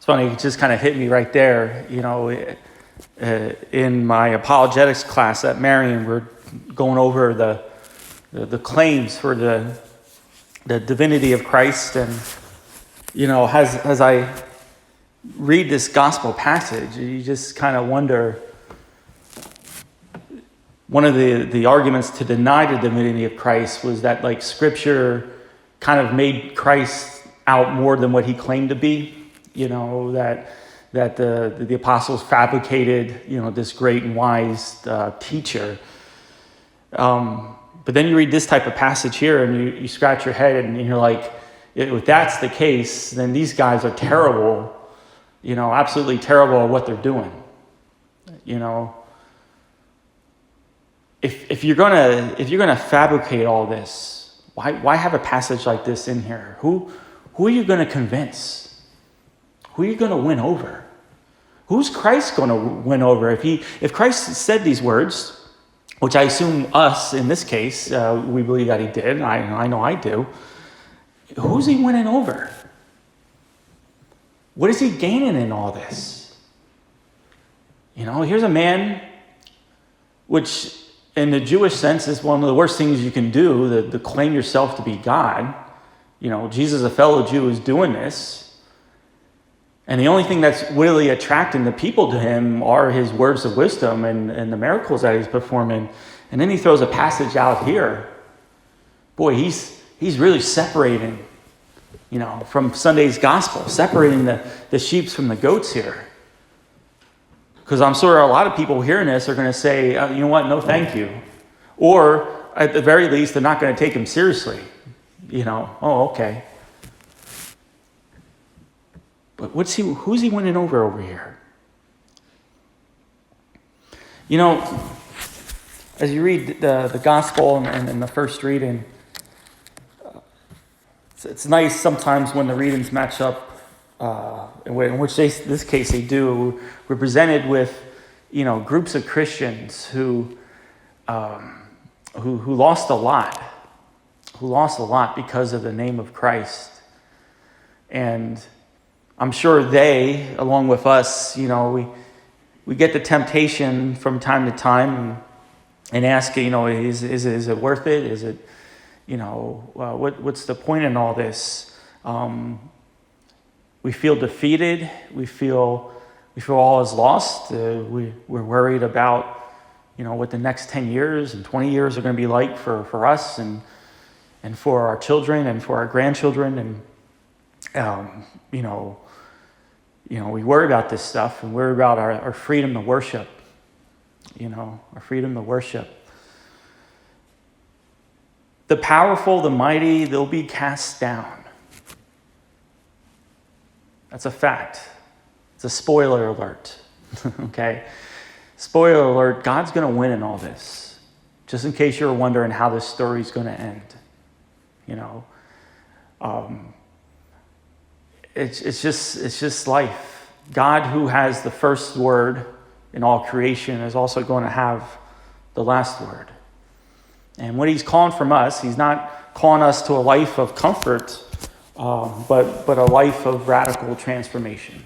It's funny, it just kind of hit me right there. In my apologetics class at Marian, we're going over the claims for the divinity of Christ. And, as I read this gospel passage, you just kind of wonder, one of the arguments to deny the divinity of Christ was that Scripture kind of made Christ out more than what he claimed to be. That the apostles fabricated, this great and wise teacher. But then you read this type of passage here, and you scratch your head, and you're like, if that's the case, then these guys are terrible. Absolutely terrible at what they're doing. If you're gonna fabricate all this, why have a passage like this in here? Who are you gonna convince? Who are you gonna win over? Who's Christ gonna win over? If Christ said these words, which I assume us in this case, we believe that he did. I know I do. Who's he winning over? What is he gaining in all this? Here's a man, which in the Jewish sense is one of the worst things you can do, to claim yourself to be God. Jesus, a fellow Jew, is doing this. And the only thing that's really attracting the people to him are his words of wisdom and the miracles that he's performing. And then he throws a passage out here. Boy, he's really separating, from Sunday's gospel, separating the sheep from the goats here. Because I'm sure a lot of people hearing this are going to say, you know what, no thank you. Or at the very least, they're not going to take him seriously. Oh, okay. But who's he winning over here? As you read the gospel and the first reading, it's nice sometimes when the readings match up, in which this case they do. We're presented with, groups of Christians who lost a lot because of the name of Christ. And I'm sure they, along with us, we get the temptation from time to time and ask, is it worth it? Is it, what's the point in all this? We feel defeated. We feel all is lost. We're worried about, what the next 10 years and 20 years are going to be like for us and for our children and for our grandchildren. And, we worry about this stuff and worry about our freedom to worship, our freedom to worship. The powerful, the mighty, they'll be cast down. That's a fact. It's a spoiler alert, okay? Spoiler alert, God's going to win in all this. Just in case you're wondering how this story's going to end, It's just life. God, who has the first word in all creation, is also going to have the last word. And what he's calling from us, he's not calling us to a life of comfort, but a life of radical transformation.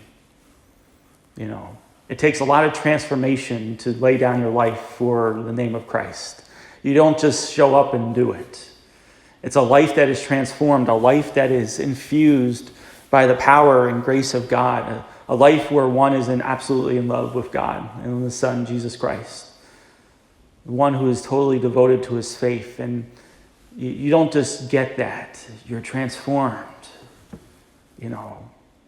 It takes a lot of transformation to lay down your life for the name of Christ. You don't just show up and do it. It's a life that is transformed, a life that is infused by the power and grace of God, a life where one is absolutely in love with God and the Son, Jesus Christ. One who is totally devoted to his faith. And you don't just get that. You're transformed.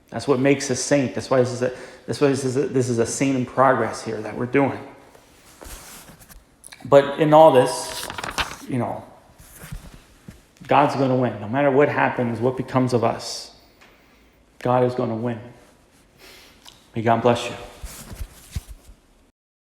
That's what makes a saint. That's why this is a saint in progress here that we're doing. But in all this, God's going to win. No matter what happens, what becomes of us, God is going to win. May God bless you.